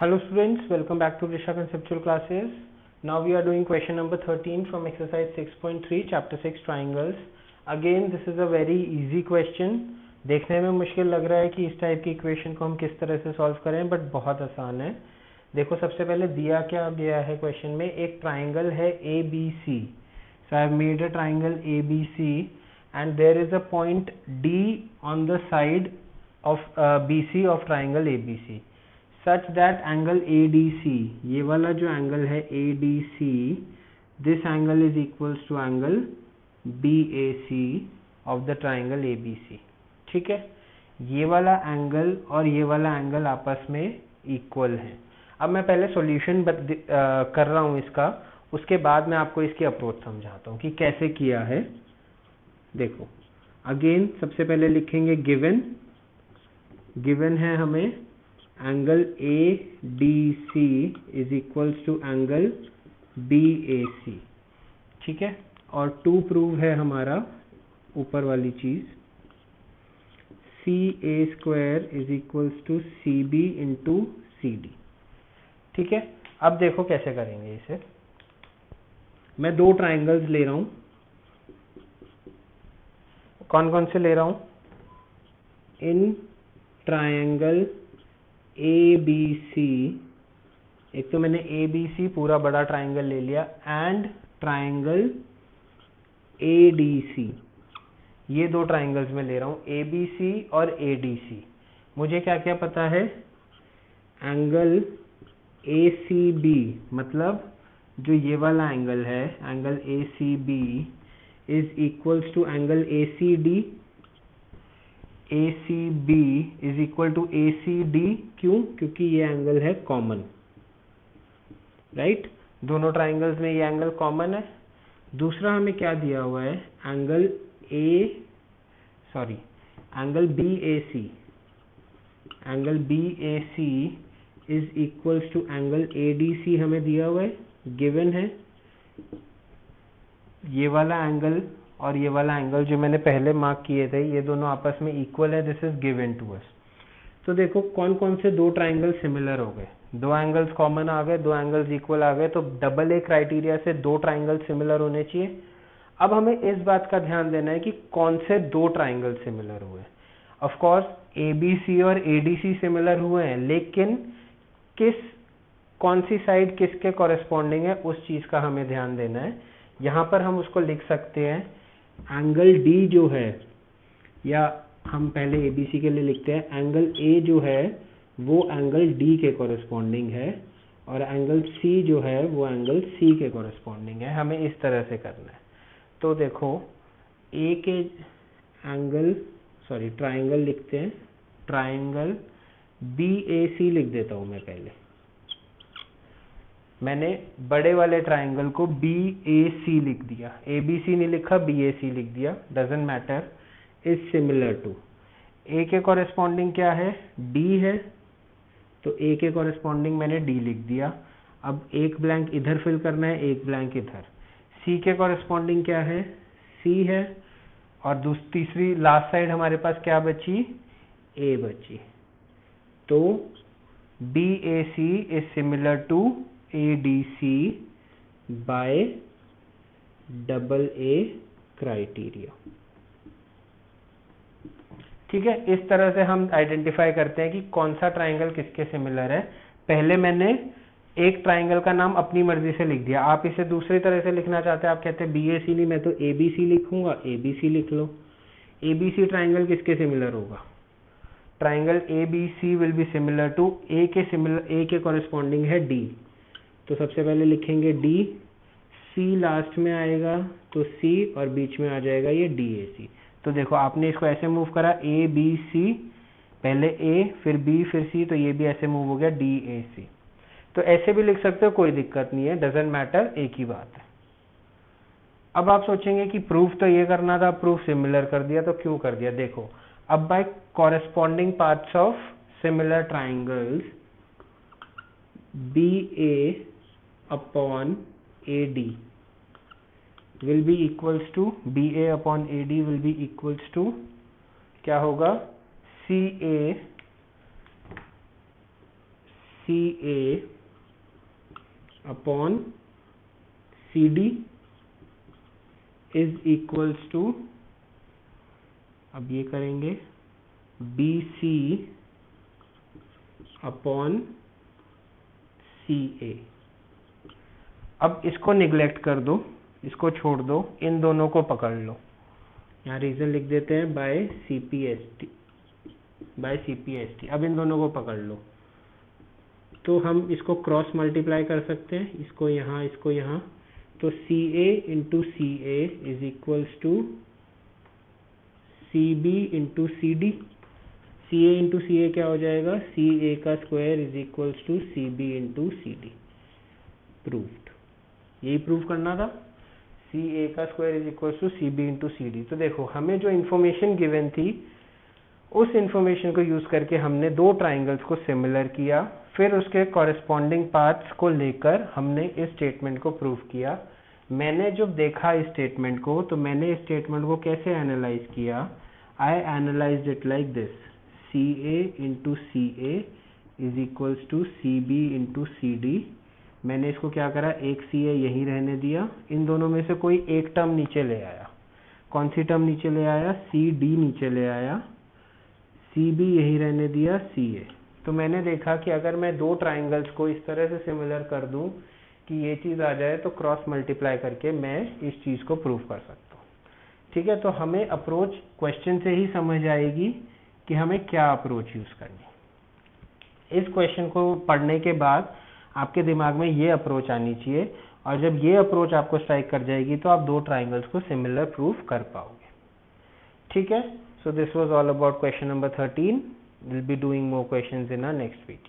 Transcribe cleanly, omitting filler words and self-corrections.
Hello students, welcome back to Risha Conceptual Classes. Now we are doing question number 13 from exercise 6.3 chapter 6 triangles. Again this is a very easy question. देखने में मुश्किल लग रहा है कि इस type की इक्वेशन को हम किस तरह से सॉल्व करें, बट बहुत आसान है. देखो सबसे पहले दिया क्या गया है क्वेश्चन में, एक ट्राइंगल है ABC. So I have made a triangle ABC and there is a point D on the side of BC of triangle ABC. Such that angle ADC, ये वाला जो एंगल है ADC, this angle is equals to angle BAC of the triangle ABC. ठीक है, ये वाला angle और ये वाला एंगल आपस में इक्वल है. अब मैं पहले सॉल्यूशन कर रहा हूँ इसका, उसके बाद मैं आपको इसकी अप्रोच समझाता हूँ कि कैसे किया है. देखो अगेन सबसे पहले लिखेंगे गिवन है हमें angle ADC is equals to angle BAC. ठीक है, और टू प्रूव है हमारा ऊपर वाली चीज, CA² is equals to CB into CD. ठीक है, अब देखो कैसे करेंगे इसे. मैं दो ट्राइंगल्स ले रहा हूं. कौन कौन से ले रहा हूं? इन ट्राइंगल ABC, एक तो मैंने ABC पूरा बड़ा ट्राइंगल ले लिया, एंड ट्राइंगल ADC, ये दो ट्राइंगल्स में ले रहा हूं, ABC और ADC. मुझे क्या क्या पता है? एंगल ACB, मतलब जो ये वाला एंगल है, angle ACB is equals to angle ACD. ACB is equal to ACD. क्यों? क्योंकि ये एंगल है कॉमन, राइट? दोनों ट्राइंगल्स में ये एंगल कॉमन है. दूसरा हमें क्या दिया हुआ है? Angle BAC. Angle BAC is equals to angle ADC हमें दिया हुआ है, गिवन है. ये वाला एंगल और ये वाला एंगल जो मैंने पहले मार्क किए थे, ये दोनों आपस में इक्वल है. This is given to us. तो देखो कौन कौन से दो ट्राइंगल सिमिलर हो गए, दो एंगल्स कॉमन आ गए, दो एंगल्स इक्वल आ गए. तो डबल ए क्राइटेरिया से दो ट्राइंगल सिमिलर होने चाहिए. अब हमें इस बात का ध्यान देना है कि कौन से दो ट्राइंगल सिमिलर हुए. ऑफ कोर्स ABC और ADC सिमिलर हुए हैं, लेकिन कौन सी साइड किसके कॉरेस्पॉन्डिंग है, उस चीज का हमें ध्यान देना है. यहां पर हम उसको लिख सकते हैं, एंगल D जो है, या हम पहले ABC के लिए लिखते हैं, एंगल A जो है वो एंगल D के कॉरेस्पॉन्डिंग है, और एंगल C जो है वो एंगल C के कॉरेस्पॉन्डिंग है. हमें इस तरह से करना है. तो देखो A के ट्राइंगल लिखते हैं, ट्राइंगल BAC लिख देता हूं मैं. पहले मैंने बड़े वाले ट्राइंगल को BAC लिख दिया, ABC नहीं लिखा, BAC लिख दिया, doesn't matter. Is similar to A के कॉरेस्पॉन्डिंग क्या है? D है, तो A के कॉरेस्पॉन्डिंग मैंने D लिख दिया. अब एक ब्लैंक इधर फिल करना है, एक ब्लैंक इधर. C के कॉरेस्पॉन्डिंग क्या है? C है, और तीसरी लास्ट साइड हमारे पास क्या बची? A बची. तो BAC is similar to ADC by AA criteria. ठीक है, इस तरह से हम आइडेंटिफाई करते हैं कि कौन सा ट्राइंगल किसके सिमिलर है. पहले मैंने एक ट्राइंगल का नाम अपनी मर्जी से लिख दिया. आप इसे दूसरी तरह से लिखना चाहते हैं, आप कहते हैं BAC नहीं, मैं तो ABC लिखूंगा, ABC लिख लो. ABC ट्राइंगल किसके सिमिलर होगा? Triangle ABC will be similar to A के कॉरेस्पॉन्डिंग है D. तो सबसे पहले लिखेंगे D, C लास्ट में आएगा तो C, और बीच में आ जाएगा ये DAC. तो देखो आपने इसको ऐसे मूव करा, ABC, पहले A फिर B फिर C, तो ये भी ऐसे मूव हो गया DAC. तो ऐसे भी लिख सकते हो, कोई दिक्कत नहीं है, डजेंट मैटर, एक ही बात है. अब आप सोचेंगे कि प्रूफ तो ये करना था, प्रूफ सिमिलर कर दिया, तो क्यों कर दिया? देखो अब by corresponding parts of similar triangles, BA upon AD will be equals to BA upon AD will be equals to क्या होगा? CA CA upon CD is equals to, अब ये करेंगे, BC अपॉन CA। अब इसको निगलेक्ट कर दो, इसको छोड़ दो, इन दोनों को पकड़ लो। यहाँ रीजन लिख देते हैं बाय CPST, बाय CPST। अब इन दोनों को पकड़ लो, तो हम इसको क्रॉस मल्टीप्लाई कर सकते हैं, इसको यहाँ, इसको यहाँ। तो CA into CA is equals to CB into CD। CA into CA क्या हो जाएगा, CA का square is equals to CB into CD। Proved. यही प्रूव करना था, CA का square is equal to CB into CD। तो देखो, हमें जो इन्फॉर्मेशन गिवन थी उस इन्फॉर्मेशन को यूज करके हमने दो ट्राइंगल्स को सिमिलर किया, फिर उसके कॉरेस्पॉन्डिंग पार्ट्स को लेकर हमने इस स्टेटमेंट को प्रूव किया। मैंने जब देखा इस स्टेटमेंट को, तो मैंने इस स्टेटमेंट को कैसे एनालाइज किया, I analysed it like this, CA into CA is equals to CB into CD। मैंने इसको क्या करा, एक CA यहीं रहने दिया, इन दोनों में से कोई एक टर्म नीचे ले आया। कौन सी टर्म नीचे ले आया, CD नीचे ले आया, CB यहीं रहने दिया, CA। तो मैंने देखा कि अगर मैं दो ट्राइंगल्स को इस तरह से सिमिलर कर दूं कि ये चीज़ आ जाए, तो क्रॉस मल्टीप्लाई करके मैं इस चीज़ को प्रूव कर सकता हूँ। ठीक है, तो हमें अप्रोच क्वेश्चन से ही समझ आएगी कि हमें क्या अप्रोच यूज़ करनी। इस क्वेश्चन को पढ़ने के बाद आपके दिमाग में ये अप्रोच आनी चाहिए, और जब ये अप्रोच आपको स्ट्राइक कर जाएगी तो आप दो ट्राइंगल्स को सिमिलर प्रूव कर पाओगे। ठीक है, so this was all about question number 13. We'll be doing more questions in our next video.